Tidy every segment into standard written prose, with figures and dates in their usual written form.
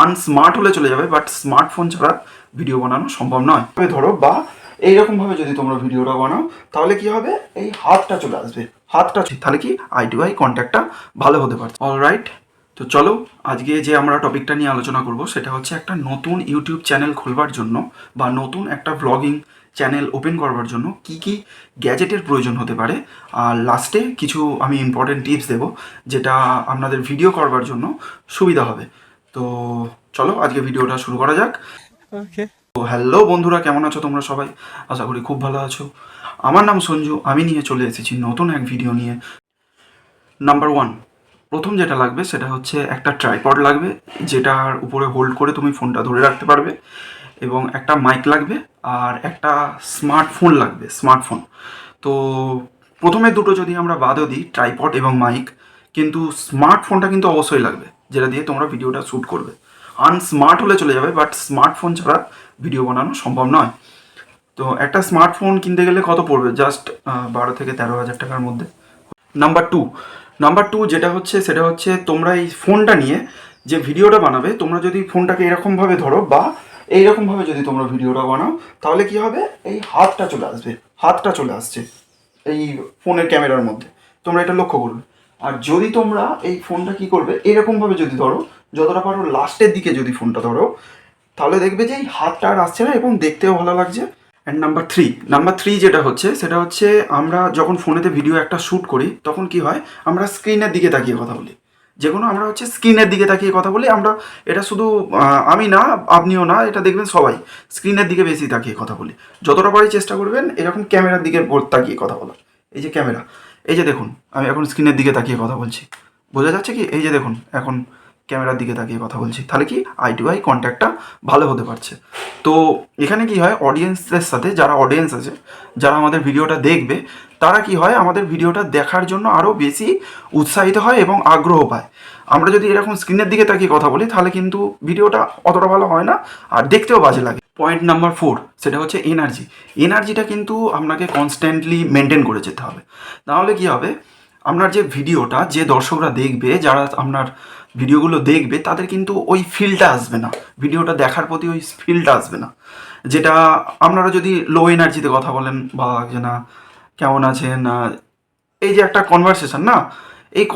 Unsmart হলে চলে যাবে, বাট স্মার্টফোন ছাড়া ভিডিও বানানো সম্ভব নয়। তবে ধরো বা এইরকমভাবে যদি তোমরা ভিডিওটা বানাও তাহলে কি হবে, এই হাতটা চলে আসবে, হাতটা তাহলে কি আই টু আই কন্ট্যাক্টটা ভালো হতে পারছে। অলরাইট, তো চলো আজকে যে আমরা টপিকটা নিয়ে আলোচনা করব সেটা হচ্ছে একটা নতুন ইউটিউব চ্যানেল খোলবার জন্য বা নতুন একটা ব্লগিং চ্যানেল ওপেন করবার জন্য কি কি গ্যাজেটের প্রয়োজন হতে পারে, আর লাস্টে কিছু আমি ইম্পর্টেন্ট টিপস দেবো যেটা আপনাদের ভিডিও করবার জন্য সুবিধা হবে। তো চলো আজকে ভিডিওটা শুরু করা যাক। ওকে। তো হ্যালো বন্ধুরা, কেমন আছো তোমরা সবাই? আশা করি খুব ভালো আছো। আমার নাম সঞ্জু, আমি নিয়ে চলে এসেছি নতুন এক ভিডিও নিয়ে। নাম্বার ওয়ান, প্রথম যেটা লাগবে সেটা হচ্ছে একটা ট্রাইপড লাগবে, যেটার উপরে হোল্ড করে তুমি ফোনটা ধরে রাখতে পারবে, এবং একটা মাইক লাগবে, আর একটা স্মার্টফোন লাগবে, স্মার্টফোন। তো প্রথমে দুটো যদি আমরা বাদও দিই, ট্রাইপড এবং মাইক, কিন্তু স্মার্টফোনটা কিন্তু অবশ্যই লাগবে, যেটা দিয়ে তোমরা ভিডিওটা শ্যুট করবে। আনস্মার্ট হলে চলে যাবে, বাট স্মার্টফোন ছাড়া ভিডিও বানানো সম্ভব নয়। তো একটা স্মার্টফোন কিনতে গেলে কত পড়বে? জাস্ট 12 থেকে 13 হাজার টাকার মধ্যে। নাম্বার টু যেটা হচ্ছে সেটা হচ্ছে তোমরা এই ফোনটা নিয়ে যে ভিডিওটা বানাবে, তোমরা যদি ফোনটাকে এরকমভাবে ধরো বা এইরকমভাবে যদি তোমরা ভিডিওটা বানাও তাহলে কি হবে, এই হাতটা চলে আসবে, হাতটা চলে আসছে এই ফোনের ক্যামেরার মধ্যে, তোমরা এটা লক্ষ্য করবে। আর যদি তোমরা এই ফোনটা কি করবে, এরকমভাবে যদি ধরো, যতটা পারো লাস্টের দিকে যদি ফোনটা ধরো, তাহলে দেখবে যে এই হাতটা আর আসছে না এবং দেখতেও ভালো লাগছে। অ্যান্ড নাম্বার থ্রি যেটা হচ্ছে সেটা হচ্ছে আমরা যখন ফোনেতে ভিডিও একটা শ্যুট করি তখন কি হয়, আমরা স্ক্রিনের দিকে তাকিয়ে কথা বলি। যে কোনো আমরা হচ্ছে স্ক্রিনের দিকে তাকিয়ে কথা বলি আমরা। এটা শুধু আমি না, আপনিও না, এটা দেখবেন সবাই স্ক্রিনের দিকে বেশি তাকিয়ে কথা বলি। যতটা পারি চেষ্টা করবেন এরকম ক্যামেরার দিকে তাকিয়ে কথা বলা। এই যে ক্যামেরা, এই যে দেখুন আমি এখন স্ক্রিনের দিকে তাকিয়ে কথা বলছি, বোঝা যাচ্ছে কি? এই যে দেখুন এখন ক্যামেরার দিকে তাকিয়ে কথা বলছি, তাহলে কি আই টু আই কন্ট্যাক্টটা ভালো হতে পারছে। তো এখানে কি হয়, অডিয়েন্সদের সাথে যারা অডিয়েন্স আছে, যারা আমাদের ভিডিওটা দেখবে, তারা কি হয় আমাদের ভিডিওটা দেখার জন্য আরও বেশি উৎসাহিত হয় এবং আগ্রহ পায়। আমরা যদি এরকম স্ক্রিনের দিকে তাকিয়ে কথা বলি তাহলে কিন্তু ভিডিওটা অতটা ভালো হয় না আর দেখতেও বাজে লাগে। পয়েন্ট নাম্বার 4 সেটা হচ্ছে এনার্জিটা কিন্তু আপনাকে কনস্ট্যান্টলি মেনটেন করে যেতে হবে। তাহলে কি হবে, আপনার যে ভিডিওটা যে দর্শকরা দেখবে, যারা আপনার ভিডিওগুলো দেখবে, তাদের কিন্তু ওই ফিলটা আসবে না, ভিডিওটা দেখার প্রতি ওই ফিলটা আসবে না। যেটা আপনারা যদি লো এনার্জিতে কথা বলেন বা যে না কেমন আছেন, এই যে একটা কনভারসেশন না, এই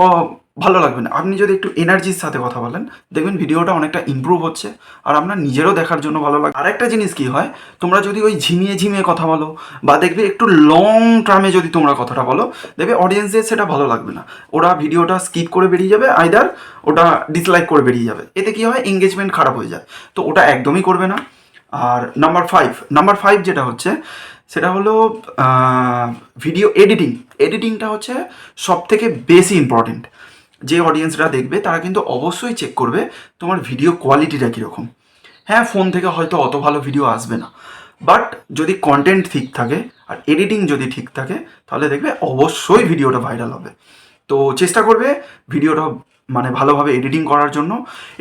ভালো লাগবে না। আপনি যদি একটু এনার্জির সাথে কথা বলেন দেখবেন ভিডিওটা অনেকটা ইমপ্রুভ হচ্ছে আর আপনার নিজেরও দেখার জন্য ভালো লাগে। আর একটা জিনিস কি হয়, তোমরা যদি ওই ঝিমিয়ে কথা বলো বা দেখবে একটু লং টার্মে যদি তোমরা কথাটা বলো, দেখবে অডিয়েন্সদের সেটা ভালো লাগবে না, ওরা ভিডিওটা স্কিপ করে বেরিয়ে যাবে, আইদার ওটা ডিসলাইক করে বেরিয়ে যাবে। এতে কি হয়, এঙ্গেজমেন্ট খারাপ হয়ে যায়। তো ওটা একদমই করবে না। আর নাম্বার ফাইভ যেটা হচ্ছে সেটা হলো ভিডিও এডিটিংটা হচ্ছে সব থেকে বেশি ইম্পর্টেন্ট। যে অডিয়েন্সরা দেখবে তারা কিন্তু অবশ্যই চেক করবে তোমার ভিডিও কোয়ালিটিটা কীরকম। হ্যাঁ, ফোন থেকে হয়তো অত ভালো ভিডিও আসবে না, বাট যদি কন্টেন্ট ঠিক থাকে আর এডিটিং যদি ঠিক থাকে তাহলে দেখবে অবশ্যই ভিডিওটা ভাইরাল হবে। তো চেষ্টা করবে ভিডিওটা মানে ভালোভাবে এডিটিং করার জন্য।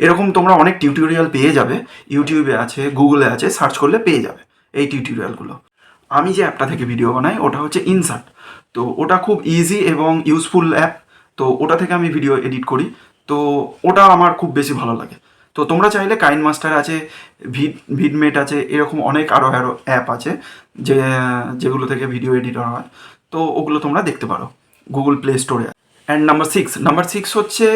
এরকম তোমরা অনেক টিউটোরিয়াল পেয়ে যাবে, ইউটিউবে আছে, গুগলে আছে, সার্চ করলে পেয়ে যাবে এই টিউটোরিয়ালগুলো। আমি যে অ্যাপটা থেকে ভিডিও বানাই ওটা হচ্ছে ইনসার্ট। তো ওটা খুব ইজি এবং ইউজফুল অ্যাপ। তো ওটা থেকে আমি ভিডিও এডিট করি, তো ওটা আমার খুব বেশি ভালো লাগে। তো তোমরা চাইলে কাইন মাস্টার আছে, ভিডমেট আছে, এরকম অনেক আরও অ্যাপ আছে যেগুলো থেকে ভিডিও এডিটর হয়। তো ওগুলো তোমরা দেখতে পারো গুগল প্লে স্টোরে। অ্যান্ড নাম্বার সিক্স হচ্ছে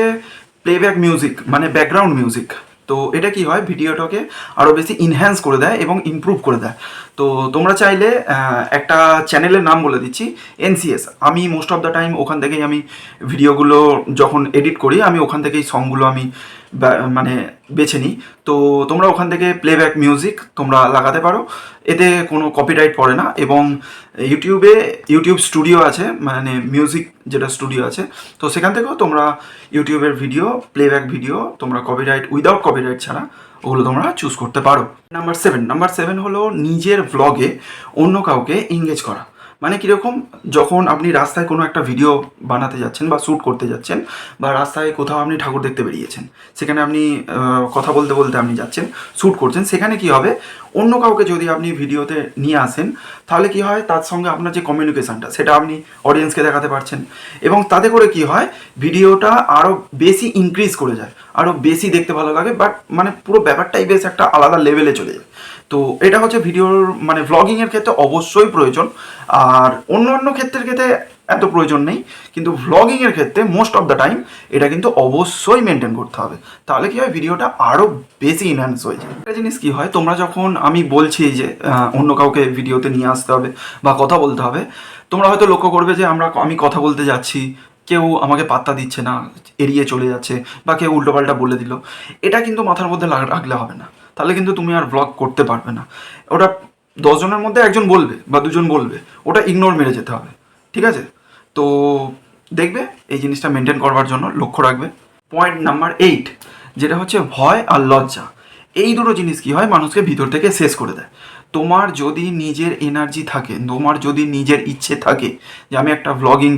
প্লেব্যাক মিউজিক, মানে ব্যাকগ্রাউন্ড মিউজিক। তো এটা কি হয়, ভিডিওটাকে আরও বেশি ইনহ্যান্স করে দেয় এবং ইমপ্রুভ করে দেয়। তো তোমরা চাইলে একটা চ্যানেলের নাম বলে দিচ্ছি, NCS। আমি মোস্ট অফ দ্য টাইম ওখান থেকেই আমি ভিডিওগুলো যখন এডিট করি আমি ওখান থেকেই সংগুলো আমি মানে বেছে নিই। তো তোমরা ওখান থেকে প্লেব্যাক মিউজিক তোমরা লাগাতে পারো, এতে কোনো কপিরাইট পড়ে না। এবং ইউটিউব স্টুডিও আছে, মানে মিউজিক যেটা স্টুডিও আছে, তো সেখান থেকেও তোমরা ইউটিউবের ভিডিও প্লেব্যাক ভিডিও তোমরা উইদাউট কপিরাইট ছাড়া ওগুলো তোমরা চুজ করতে পারো। নাম্বার সেভেন হলো নিজের ব্লগে অন্য কাউকে এঙ্গেজ করা। মানে কীরকম, যখন আপনি রাস্তায় কোনো একটা ভিডিও বানাতে যাচ্ছেন বা শ্যুট করতে যাচ্ছেন, বা রাস্তায় কোথাও আপনি ঠাকুর দেখতে বেরিয়েছেন, সেখানে আপনি কথা বলতে বলতে আপনি যাচ্ছেন, শ্যুট করছেন, সেখানে কি হবে, অন্য কাউকে যদি আপনি ভিডিওতে নিয়ে আসেন তাহলে কি হয়, তার সঙ্গে আপনার যে কমিউনিকেশানটা সেটা আপনি অডিয়েন্সকে দেখাতে পারছেন, এবং তাতে করে কি হয় ভিডিওটা আরও বেশি ইনক্রিজ করে যায়, আরও বেশি দেখতে ভালো লাগে, বাট মানে পুরো ব্যাপারটাই বেশ একটা আলাদা লেভেলে চলে যায়। তো এটা হচ্ছে ভিডিওর মানে ভ্লগিংয়ের ক্ষেত্রে অবশ্যই প্রয়োজন, আর অন্য অন্য ক্ষেত্রের ক্ষেত্রে এত প্রয়োজন নেই, কিন্তু ভ্লগিংয়ের ক্ষেত্রে মোস্ট অফ দ্য টাইম এটা কিন্তু অবশ্যই মেনটেন করতে হবে, তাহলে কি হয় ভিডিওটা আরও বেশি ইনহ্যান্স হয়ে যায়। একটা জিনিস কি হয়, তোমরা যখন আমি বলছি যে অন্য কাউকে ভিডিওতে নিয়ে আসতে হবে বা কথা বলতে হবে, তোমরা হয়তো লক্ষ্য করবে যে আমি কথা বলতে যাচ্ছি, কেউ আমাকে পাত্তা দিচ্ছে না, এড়িয়ে চলে যাচ্ছে, বা কেউ উল্টোপাল্টা বলে দিল। এটা কিন্তু মাথার মধ্যে রাখলে হবে না, তাহলে কিন্তু তুমি আর ব্লগ করতে পারবে না। ওটা 10 জনের মধ্যে একজন বলবে বা দুজন বলবে, ওটা ইগনোর মেরে যেতে হবে, ঠিক আছে? তো দেখবে এই জিনিসটা মেনটেন করবার জন্য লক্ষ্য রাখবে। পয়েন্ট নাম্বার 8, যেটা হচ্ছে ভয় আর লজ্জা। এই দুটো জিনিস কি হয় মানুষকে ভিতর থেকে শেষ করে দেয়। তোমার যদি নিজের এনার্জি থাকে, তোমার যদি নিজের ইচ্ছে থাকে যে আমি একটা ভ্লগিং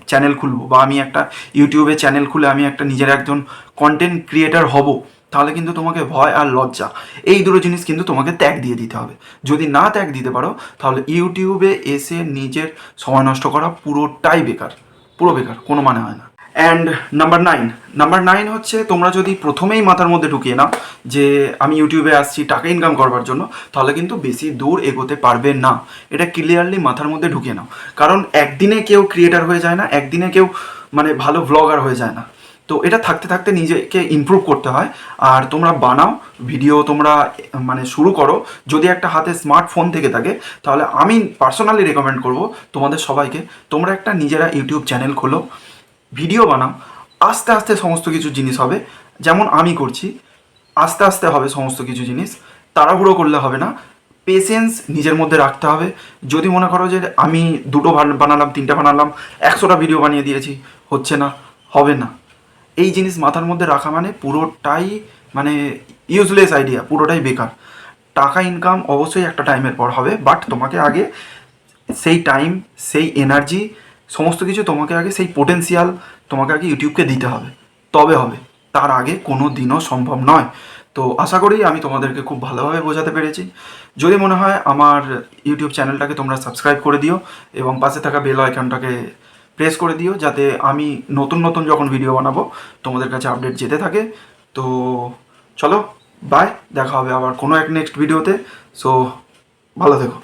চ্যানেল খুলবো, বা আমি একটা ইউটিউবে চ্যানেল খুলে আমি একটা নিজের একজন কন্টেন্ট ক্রিয়েটার হব, তাহলে কিন্তু তোমাকে ভয় আর লজ্জা এই দুটো জিনিস কিন্তু তোমাকে ত্যাগ দিয়ে দিতে হবে। যদি না ত্যাগ দিতে পারো তাহলে ইউটিউবে এসে নিজের সময় নষ্ট করা পুরোটাই বেকার, পুরো বেকার, কোনো মানে হয় না। অ্যান্ড নাম্বার 9 হচ্ছে, তোমরা যদি প্রথমেই মাথার মধ্যে ঢুকিয়ে নাও যে আমি ইউটিউবে আসছি টাকা ইনকাম করবার জন্য, তাহলে কিন্তু বেশি দূর এগোতে পারবে না। এটা ক্লিয়ারলি মাথার মধ্যে ঢুকিয়ে নাও, কারণ একদিনে কেউ ক্রিয়েটার হয়ে যায় না, একদিনে কেউ মানে ভালো ব্লগার হয়ে যায় না। তো এটা থাকতে থাকতে নিজেকে ইমপ্রুভ করতে হয়। আর তোমরা বানাও ভিডিও, তোমরা মানে শুরু করো। যদি একটা হাতে স্মার্টফোন থেকে থাকে তাহলে আমি পার্সোনালি রেকমেন্ড করব তোমাদের সবাইকে, তোমরা একটা নিজেরা ইউটিউব চ্যানেল খোলো, ভিডিও বানাও। আস্তে আস্তে সমস্ত কিছু জিনিস হবে, যেমন আমি করছি, আস্তে আস্তে হবে সমস্ত কিছু জিনিস, তাড়াহুড়ো করলে হবে না। পেশেন্স নিজের মধ্যে রাখতে হবে। যদি মনে করো যে আমি দুটো বানালাম, তিনটা বানালাম, 100টা ভিডিও বানিয়ে দিয়েছি, হচ্ছে না, হবে না, এই জিনিস মাথার মধ্যে রাখা মানে পুরোটাই মানে ইউজলেস আইডিয়া, পুরোটাই বেকার। টাকা ইনকাম অবশ্যই একটা টাইমের পর হবে, বাট তোমাকে আগে সেই টাইম, সেই এনার্জি, সমস্ত কিছু তোমাকে আগে, সেই পোটেন্সিয়াল তোমাকে আগে ইউটিউবকে দিতে হবে, তবে হবে। তার আগে কোনো দিনও সম্ভব নয়। তো আশা করি আমি তোমাদেরকে খুব ভালোভাবে বোঝাতে পেরেছি। যদি মনে হয় আমার ইউটিউব চ্যানেলটাকে তোমরা সাবস্ক্রাইব করে দিও, এবং পাশে থাকা বেল আইকনটাকে প্রেস করে দিও, যাতে আমি নতুন নতুন যখন ভিডিও বানাবো তোমাদের কাছে আপডেট যেতে থাকে। তো চলো, বাই, দেখা হবে আবার কোনো এক নেক্সট ভিডিওতে। সো ভালো থেকো।